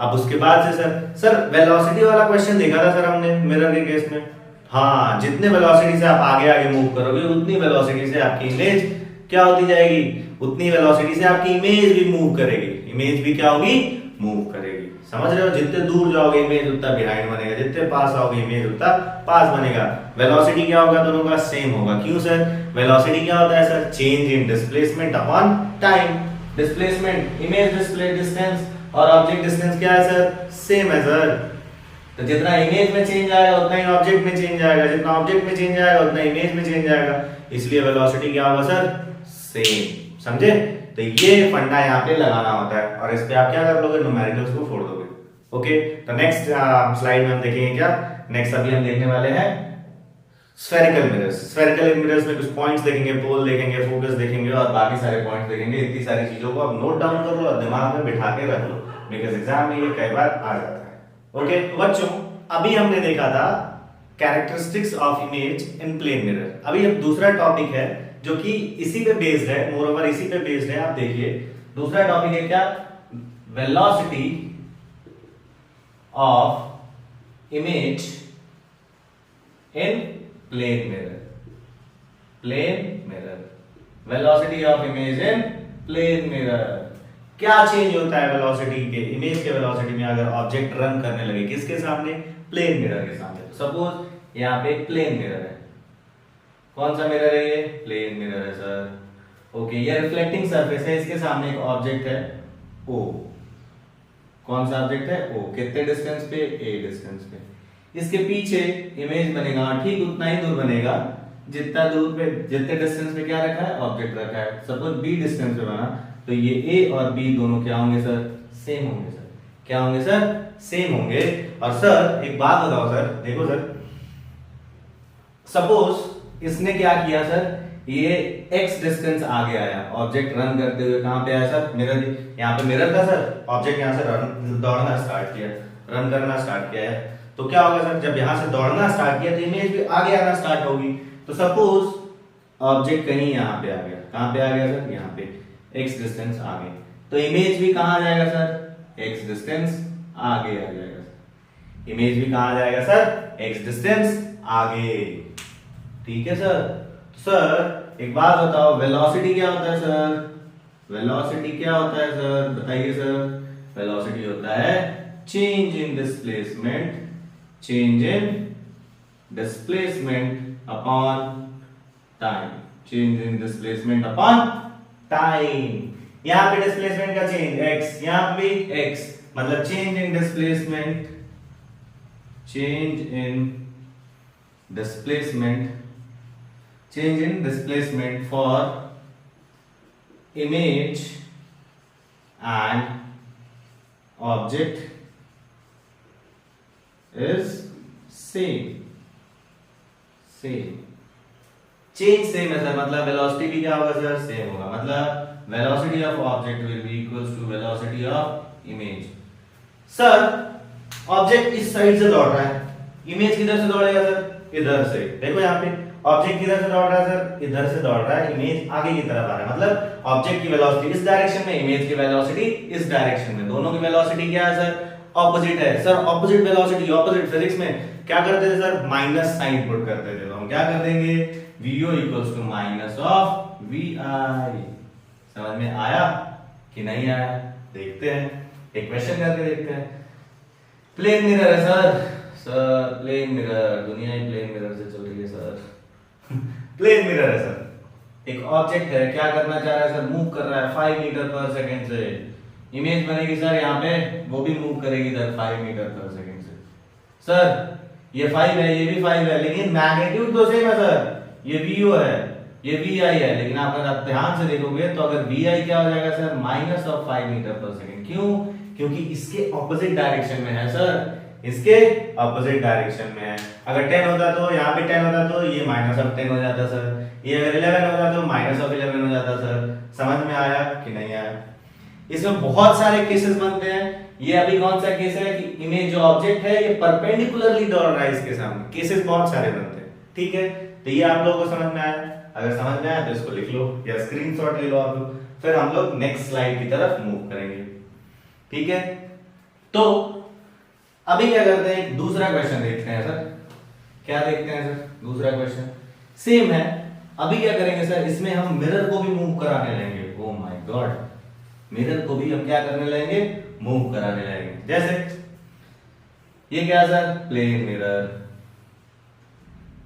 अब उसके बाद से सर वेलोसिटी वाला क्वेश्चन देखा था सर हमने मिरर के केस में। हाँ, जितने वेलोसिटी से आप आगे आगे मूव करोगे उतनी वेलोसिटी से आपकी इमेज क्या होती जाएगी? उतनी वेलोसिटी से आपकी इमेज भी मूव करेगी। इमेज भी क्या होगी? मूव करेगी। समझ रहे हो? जितने दूर जाओगे इमेज उतना बिहाइंड बनेगा, जितने पास आओगे इमेज उतना पास बनेगा। वेलोसिटी क्या होगा? दोनों का सेम होगा। क्यों सर? वेलोसिटी क्या होता है sir? Change in displacement upon time. Displacement image distance और ऑब्जेक्ट डिस्टेंस क्या है सर? सेम है सर। तो जितना इमेज में चेंज आएगा उतना ही ऑब्जेक्ट में चेंज आएगा, जितना ऑब्जेक्ट में चेंज आएगा उतना इमेज में चेंज आएगा। इसलिए वेलोसिटी क्या होगा सर? सेम। समझे? तो ये फंडा यहाँ पे लगाना होता है और इस पे आप क्या कर लोगे? न्यूमेरिकल्स को फोड़ दोगे। ओके, तो नेक्स्ट स्लाइड में हम देखेंगे क्या? नेक्स्ट अभी हम देखने वाले हैं स्फेरिकल मिरर्स। स्फेरिकल मिरर्स में कुछ पॉइंट्स देखेंगे, पोल देखेंगे, फोकस देखेंगे और बाकी सारे पॉइंट्स देखेंगे। इतनी सारी चीजों को आप नोट डाउन कर लो और दिमाग में बिठा के रख लो, बिकॉज़ एग्जाम में ये कई बार आ जाता है। ओके, तो बच्चों अभी हमने देखा था characteristics of image in plane mirror. अभी अब दूसरा टॉपिक है जो कि इसी पे बेस्ड है, मोर ओवर इसी पे बेस्ड है। आप देखिए दूसरा टॉपिक है क्या? Velocity of image in plane mirror. Velocity of image in plane mirror. क्या चेंज होता है वेलोसिटी के, इमेज के वेलोसिटी में अगर ऑब्जेक्ट रन करने लगे? किसके सामने? प्लेन मिरर के सामने। सपोज यहाँ पे प्लेन मिरर है। कौन सा मिरर है ये? प्लेन मिरर है सर। ओके, ये रिफ्लेक्टिंग सरफेस है, इसके सामने एक ऑब्जेक्ट है O। कौन सा ऑब्जेक्ट है? O। कितने डिस्टेंस पे? A डिस्टेंस पे। इसके पीछे इमेज बनेगा ठीक उतना ही दूर बनेगा जितना दूर पे, जितने डिस्टेंस पे क्या रखा है? ऑब्जेक्ट रखा है। सपोज B डिस्टेंस पे बना तो ये A और B दोनों क्या होंगे सर? सेम होंगे सर। क्या होंगे सर? सेम होंगे। और सर एक बात बताओ सर, देखो सर, सपोज इसने क्या किया सर? ये x डिस्टेंस आगे आया, ऑब्जेक्ट रन करते हुए कहां पे आया सर? मिरर। यहाँ पे मिरर था सर, ऑब्जेक्ट यहाँ से दौड़ना स्टार्ट किया, रन करना स्टार्ट किया है। तो क्या होगा सर? जब यहाँ से दौड़ना स्टार्ट किया तो इमेज भी आगे आना स्टार्ट होगी। तो सपोज ऑब्जेक्ट कहीं यहाँ पे आ गया। कहां पे आ गया सर? यहाँ पे x डिस्टेंस आगे, तो इमेज भी कहां आ जाएगा सर? x डिस्टेंस आगे आ जाएगा। इमेज भी कहां आ जाएगा सर? x डिस्टेंस आगे। ठीक है सर। सर एक बात बताओ, वेलोसिटी क्या होता है सर? वेलोसिटी क्या होता है सर? बताइए सर। वेलोसिटी होता है change in displacement upon time. Change in displacement upon time. यहां पे डिस्प्लेसमेंट का चेंज x, यहां पे x, मतलब change in displacement, change in displacement for image and object is same. Change same है सर, मतलब वेलोसिटी भी क्या होगा सर, सेम होगा, मतलब velocity of object will be equals to velocity of image. Sir object इस side से दौड़ रहा है, इमेज किधर से दौड़ेगा सर, इधर से। देखो यहाँ पे ऑब्जेक्ट किधर से दौड़ रहा है सर, इधर से दौड़ रहा है, इमेज आगे की तरफ आ रहा है, मतलब ऑब्जेक्ट की वेलोसिटी इस डायरेक्शन में, इमेज की वेलोसिटी इस डायरेक्शन में, दोनों की वेलोसिटी क्या है सर, ऑपोजिट है। Sir opposite velocity, opposite physics में क्या करते थे सर, माइनस साइन पुट करते थे, तो हम क्या कर देंगे, VO equals to minus of VI। समझ में आया कि नहीं आया, देखते हैं, एक क्वेश्चन करके देखते हैं। प्लेन मिरर है सर प्लेन मिरर, दुनिया ही प्लेन मिरर से चल रही है सर प्लेन मिरर है सर, एक ऑब्जेक्ट है, क्या करना चाह रहा है सर, मूव कर रहा है 5 मीटर पर सेकंड से, इमेज बनेगी सर यहाँ पे, वो भी मूव करेगी इधर 5 मीटर पर सेकंड से। सर ये 5 है, ये भी 5 है, लेकिन मैग्नीट्यूड तो सेम है सर, ये VO है, ये VI है, लेकिन आप अगर ध्यान से देखोगे तो अगर VI क्या हो जाएगा सर, माइनस ऑफ 5 मीटर पर सेकंड। क्यों, क्योंकि इसके ऑपोजिट डायरेक्शन में है सर, इसके ऑपोजिट डायरेक्शन में है। अगर 10 होता तो यहाँ पे 10 होता तो ये माइनस ऑफ 10 हो जाता सर, ये अगर 11 होता तो माइनस ऑफ 11 हो जाता सर। समझ में आया कि नहीं आया? इसमें बहुत सारे केसेस बनते हैं। ये अभी कौन सा केस है कि इमेज जो ऑब्जेक्ट है ये परपेंडिकुलरली दौड़ रहा है इसके सामने, केसेस बहुत सारे बनते हैं। ठीक है, तो ये आप लोगों को समझ में आया? अगर समझ में आया तो इसको लिख लो या स्क्रीनशॉट ले लो आप लोग, फिर हम लोग नेक्स्ट स्लाइड की तरफ मूव करेंगे। ठीक है, तो अभी क्या करते हैं, दूसरा क्वेश्चन देखते हैं सर। क्या देखते हैं सर, दूसरा क्वेश्चन सेम है। अभी क्या करेंगे सर, इसमें हम मिरर को भी मूव कराने लेंगे। ओ माय गॉड, मिरर को भी हम क्या करने लगेंगे, मूव कराने लगेंगे। जैसे ये क्या sir, plane mirror,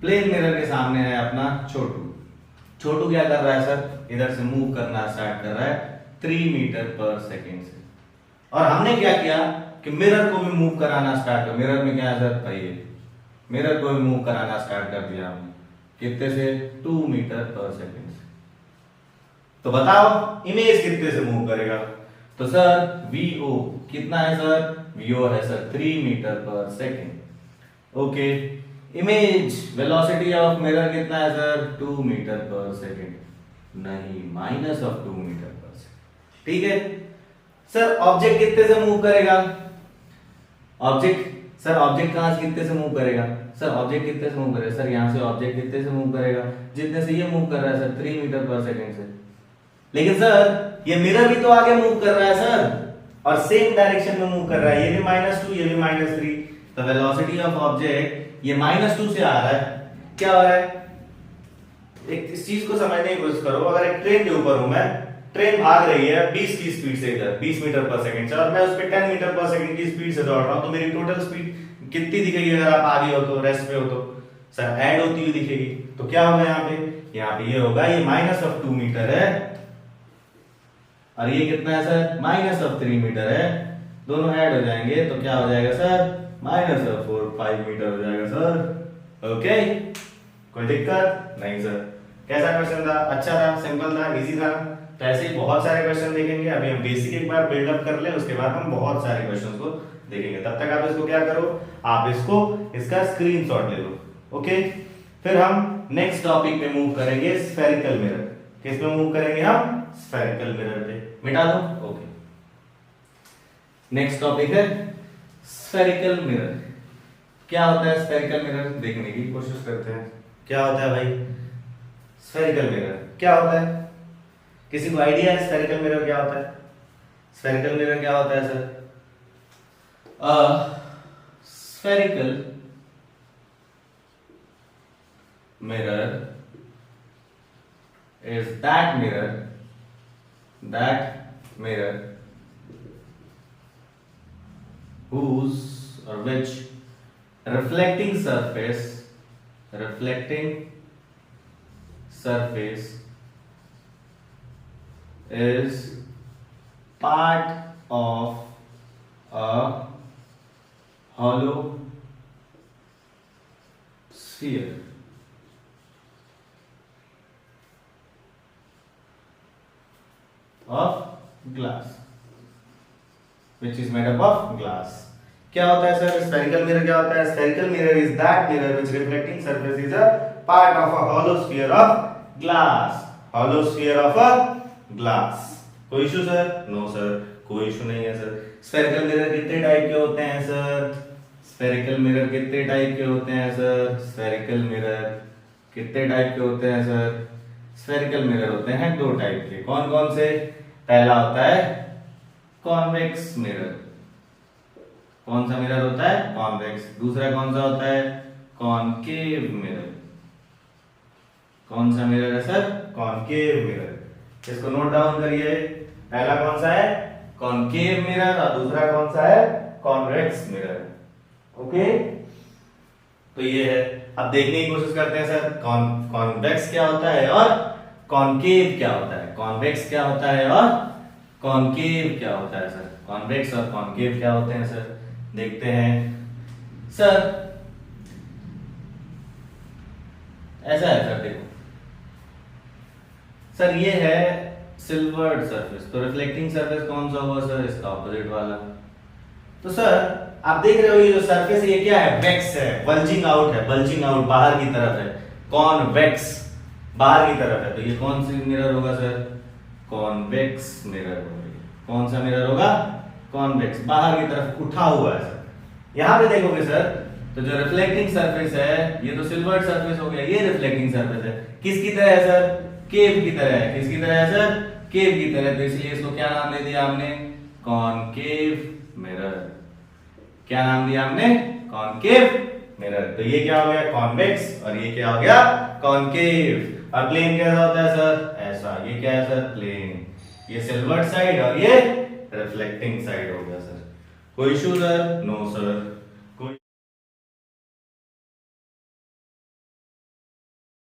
plane mirror के सामने है अपना छोटू। छोटू क्या कर रहा है सर, इधर से मूव करना स्टार्ट कर रहा है 3 मीटर पर सेकेंड से, और हमने क्या किया कि मिरर को भी मूव कराना स्टार्ट कर। मिरर में क्या है सर, पहिए, मिरर को भी मूव कराना स्टार्ट कर दिया हमने, कितने से, 2 मीटर पर सेकेंड से। तो बताओ इमेज कितने से मूव करेगा? तो सर VO कितना है सर, VO है सर 3 मीटर पर second. Okay, image velocity of mirror कितना है सर, 2 मीटर पर सेकेंड, नहीं माइनस ऑफ 2 मीटर पर सेकेंड। ठीक है सर, ऑब्जेक्ट कितने से मूव करेगा, ऑब्जेक्ट सर, ऑब्जेक्ट कहां से कितने से मूव करेगा सर, ऑब्जेक्ट कितने से मूव करेगा सर, यहां से ऑब्जेक्ट कितने से मूव करेगा, जितने से ये मूव कर रहा है सर 3 मीटर पर सेकेंड से। लेकिन सर ये मिरर भी तो आगे मूव कर रहा है सर, और सेम डायरेक्शन में मूव कर रहा है, ये भी -2 ये भी -3, तो वेलोसिटी ऑफ ऑब्जेक्ट ये -2 से आ रहा है। क्या हो रहा है, एक इस चीज को समझने की कोशिश करो। अगर एक ट्रेन के ऊपर हूं मैं, ट्रेन भाग रही है 20 की स्पीड से इधर 20 मीटर पर सेकंड से, और मैं उस पे 10 मीटर पर सेकंड की स्पीड से दौड़ रहा हूं, तो मेरी टोटल स्पीड कितनी दिखेगी अगर आप आगे हो तो, रेस्ट पे हो तो सर ऐड होती हुई दिखेगी। तो क्या होगा यहाँ पे ये होगा, ये -2 मीटर है, और ये कितना है सर, -3 मीटर है, दोनों ऐड हो जाएंगे तो क्या हो जाएगा सर, -4 मीटर हो जाएगा सर। ओके, कोई दिक्कत नहीं सर। कैसा क्वेश्चन था, अच्छा था, सिंपल था, इजी था। तो ऐसे ही बहुत सारे क्वेश्चन देखेंगे। अभी हम बेसिक एक बार बिल्डअप कर ले, उसके बाद हम बहुत सारे क्वेश्चंस को देखेंगे। तब तक आप इसको क्या करो, आप इसको इसका स्क्रीनशॉट ले लो। ओके, फिर हम नेक्स्ट टॉपिक पे मूव करेंगे, स्फेरिकल मिरर। किस पे मूव करेंगे हम, स्फेरिकल मिरर पे। मिटा दो, ओके। नेक्स्ट टॉपिक है स्फेरिकल मिरर। क्या होता है स्फेरिकल मिरर, देखने की कोशिश करते हैं। क्या होता है भाई स्फेरिकल मिरर, क्या होता है, किसी को आइडिया है स्फेरिकल मिरर क्या होता है? स्फेरिकल मिरर क्या होता है sir? Spherical mirror is that mirror whose or which reflecting surface is part of a hollow sphere of glass which is made up of glass. क्या होता है सर स्फेरिकल मिरर? क्या होता है spherical mirror? Is that mirror which reflecting surface is a part of a hollow sphere of glass. hollow sphere of a glass. कोई issue sir? No sir, कोई issue नहीं है सर. स्फेरिकल मिरर कितने type के होते हैं sir? Spherical mirror कितने type के होते हैं सर? स्फेरिकल मिरर कितने टाइप के होते हैं सर? स्फेरिकल मिरर होते हैं दो टाइप के. कौन कौन से? पहला होता है कॉन्वेक्स मिरर. कौन सा मिरर होता है? कॉन्वेक्स. दूसरा कौन सा होता है? Concave mirror. कौन सा मिरर है सर? Concave mirror. इसको नोट डाउन करिए. पहला कौन सा है? कॉनकेव मिरर और दूसरा कौन सा है? Convex mirror. ओके, तो ये है. अब देखने की कोशिश करते हैं सर कॉन्वेक्स क्या होता है और कॉनकेव क्या होता है. कॉन्वेक्स क्या होता है और कॉनकेव क्या होता है सर? कॉन्वेक्स और कॉनकेव क्या होते हैं सर? देखते हैं सर. ऐसा है सर, देखो सर, ये है सिल्वर्ड सरफेस. तो रिफ्लेक्टिंग सरफेस कौन सा हुआ सर? इसका ऑपोजिट वाला. तो सर आप देख रहे हो ये जो सरफेस है ये क्या है? वेक्स है, बल्जिंग आउट है. बल्जिंग आउट बाहर की तरफ है. कॉन्वेक्स बाहर की तरफ है. तो ये कौन सी मिरर होगा सर? कॉन्वेक्स मिरर होगा. कौन सा मिरर होगा? कॉन्वेक्स. बाहर की तरफ उठा हुआ है सर. यहां पे देखोगे सर तो जो रिफ्लेक्टिंग सरफेस है ये तो सिल्वर्ड सरफेस हो गया. ये रिफ्लेक्टिंग सरफेस है. किसकी तरह है सर? केव की तरह है. किसकी तरह है सर? केव की तरह. तो इसलिए इसको क्या नाम दे दिया हमने? Concave mirror. क्या नाम दिया हमने? Concave mirror. तो ये क्या हो गया? कॉन्वेक्स. और ये क्या हो गया? कॉनकेव. और प्लेन कैसा होता है सर? ऐसा. ये क्या है सर? प्लेन. ये सिल्वर्ड साइड और ये रिफ्लेक्टिंग साइड हो गया सर. कोई इशू सर? No sir.